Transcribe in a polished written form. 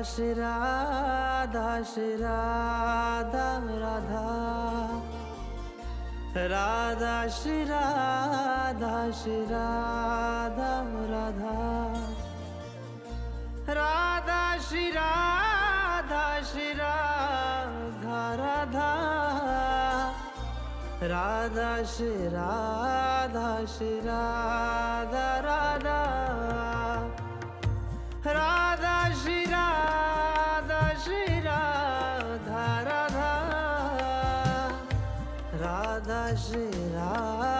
Shri Radha Shri Radha Radha Radha Shri Radha Shri Radha Radha Radha Shri Radha Shri Radha Radha Radha Shri Radha Shri Radha Radha Radha Shri Radha Shri Radha Radha Radha Shri Radha